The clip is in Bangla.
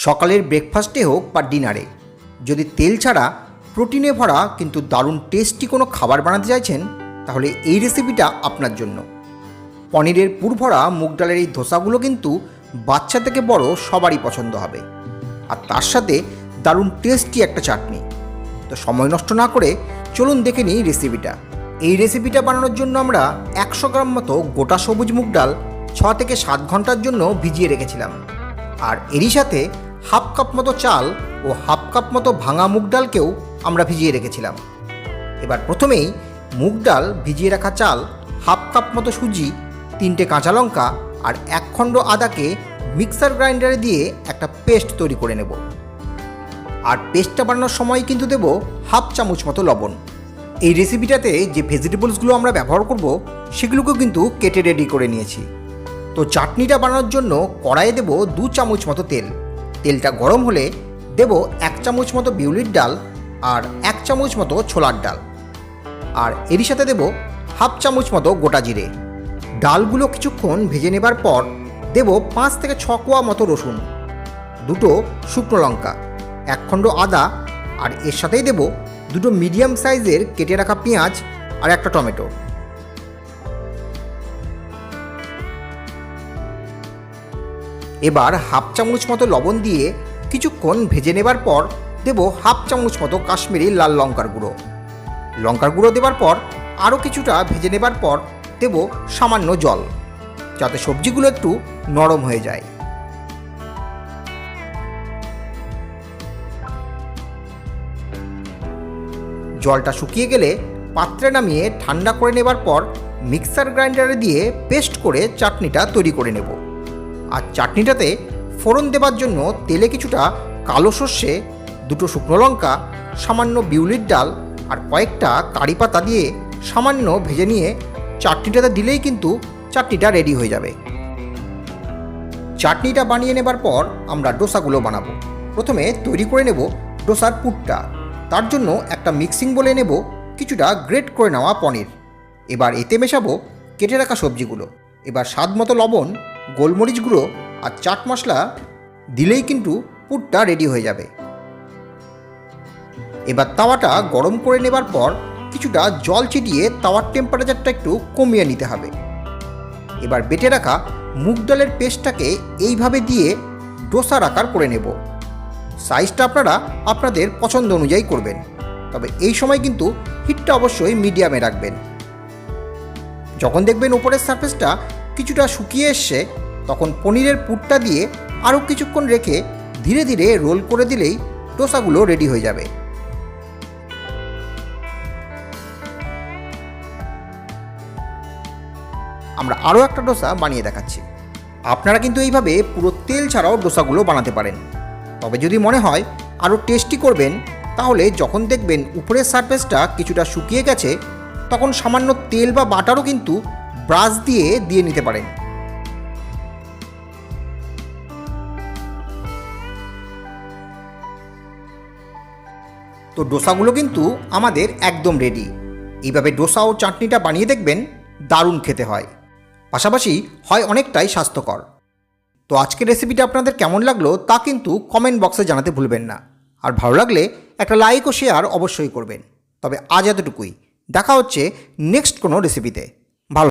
সকালের ব্রেকফাস্টে হোক বা ডিনারে যদি তেল ছাড়া প্রোটিনে ভরা কিন্তু দারুণ টেস্টি কোনো খাবার বানাতে চাইছেন, তাহলে এই রেসিপিটা আপনার জন্য। পনিরের পুর ভরা মুগ ডালের এই ধোসাগুলো কিন্তু বাচ্চা থেকে বড় সবারই পছন্দ হবে, আর তার সাথে দারুণ টেস্টি একটা চাটনি। তো সময় নষ্ট না করে চলুন দেখে নিই রেসিপিটা। এই রেসিপিটা বানানোর জন্য আমরা 100 গ্রাম মতো গোটা সবুজ মুগ ডাল 6 থেকে 7 ঘন্টার জন্য ভিজিয়ে রেখেছিলাম, আর এরই সাথে হাফ কাপ মতো চাল ও হাফ কাপ মতো ভাঙা মুগ ডালকেও আমরা ভিজিয়ে রেখেছিলাম। এবার প্রথমেই মুগ ডাল, ভিজিয়ে রাখা চাল, হাফ কাপ মতো সুজি, 3টে কাঁচা লঙ্কা আর 1 খণ্ড আদাকে মিক্সার গ্রাইন্ডারে দিয়ে একটা পেস্ট তৈরি করে নেব। আর পেস্টটা বানানোর সময় কিন্তু দেব হাফ চামচ মতো লবণ। এই রেসিপিটাতে যে ভেজিটেবলসগুলো আমরা ব্যবহার করব সেগুলোকেও কিন্তু কেটে রেডি করে নিয়েছি। তো চাটনিটা বানানোর জন্য কড়াইয়ে দেব 2 চামচ মতো তেল। তেলটা গরম হলে দেব 1 চামচ মতো বিউলির ডাল আর 1 চামচ মতো ছোলার ডাল, আর এরই সাথে দেব হাফ চামচ মতো গোটা জিরে। ডালগুলো কিছুক্ষণ ভেজে নেবার পর দেব 5 থেকে 6 কোয়া মতো রসুন, 2টো শুকনো লঙ্কা, 1 খণ্ড আদা, আর এর সাথেই দেব 2টো মিডিয়াম সাইজের কেটে রাখা পেঁয়াজ আর একটা টমেটো। এবার হাফ চামচ মতো লবণ দিয়ে কিছুক্ষণ ভেজে নেবার পর দেব হাফ চামচ মতো কাশ্মীরি লাল লঙ্কার গুঁড়ো। লঙ্কার গুঁড়ো দেবার পর আরও কিছুটা ভেজে নেবার পর দেব সামান্য জল, যাতে সবজিগুলো একটু নরম হয়ে যায়। জলটা শুকিয়ে গেলে পাত্রে নামিয়ে ঠান্ডা করে নেবার পর মিক্সার গ্রাইন্ডারে দিয়ে পেস্ট করে চাটনিটা তৈরি করে নেব। আর চাটনিটাতে ফোড়ন দেবার জন্য তেলে কিছুটা কালো সর্ষে, 2টো শুকনো লঙ্কা, সামান্য বিউলির ডাল আর কয়েকটা কারি পাতা দিয়ে সামান্য ভেজে নিয়ে চাটনিটাতে দিলেই কিন্তু চাটনিটা রেডি হয়ে যাবে। চাটনিটা বানিয়ে নেবার পর আমরা ডোসাগুলো বানাবো। প্রথমে তৈরি করে নেব ডোসার পুরটা। তার জন্য একটা মিক্সিং বোলে নেব কিছুটা গ্রেট করে নেওয়া পনির। এবার এতে মেশাবো কেটে রাখা সবজিগুলো। এবার স্বাদ মতো লবণ, গোলমরিচ গুঁড়ো আর চাট মশলা দিলেই কিন্তু পুরটা রেডি হয়ে যাবে। এবার তাওয়াটা গরম করে নেবার পর কিছুটা জল ছিটিয়ে তাওয়ার টেম্পারেচারটা একটু কমিয়ে নিতে হবে। এবার বেটে রাখা মুগ ডালের পেস্টটাকে এইভাবে দিয়ে ডোসার আকার করে নেব। সাইজটা আপনারা আপনাদের পছন্দ অনুযায়ী করবেন, তবে এই সময় কিন্তু হিটটা অবশ্যই মিডিয়ামে রাখবেন। যখন দেখবেন উপরের সারফেসটা কিছুটা শুকিয়ে এসছে, তখন পনিরের পুরটা দিয়ে আরও কিছুক্ষণ রেখে ধীরে ধীরে রোল করে দিলেই ডোসাগুলো রেডি হয়ে যাবে। আমরা আরও একটা ডোসা বানিয়ে দেখাচ্ছি। আপনারা কিন্তু এইভাবে পুরো তেল ছাড়াও ডোসাগুলো বানাতে পারেন, তবে যদি মনে হয় আরও টেস্টি করবেন, তাহলে যখন দেখবেন উপরের সারফেসটা কিছুটা শুকিয়ে গেছে, তখন সামান্য তেল বা বাটারও কিন্তু ব্রাশ দিয়ে নিতে পারেন। তো ডোসাগুলো কিন্তু আমাদের একদম রেডি। এইভাবে ডোসা ও চাটনিটা বানিয়ে দেখবেন, দারুণ খেতে হয়, পাশাপাশি হয় অনেকটাই স্বাস্থ্যকর। তো আজকের রেসিপিটা আপনাদের কেমন লাগলো তা কিন্তু কমেন্ট বক্সে জানাতে ভুলবেন না, আর ভালো লাগলে একটা লাইক ও শেয়ার অবশ্যই করবেন। তবে আজ এতটুকুই, দেখা হচ্ছে নেক্সট কোনো রেসিপিতে।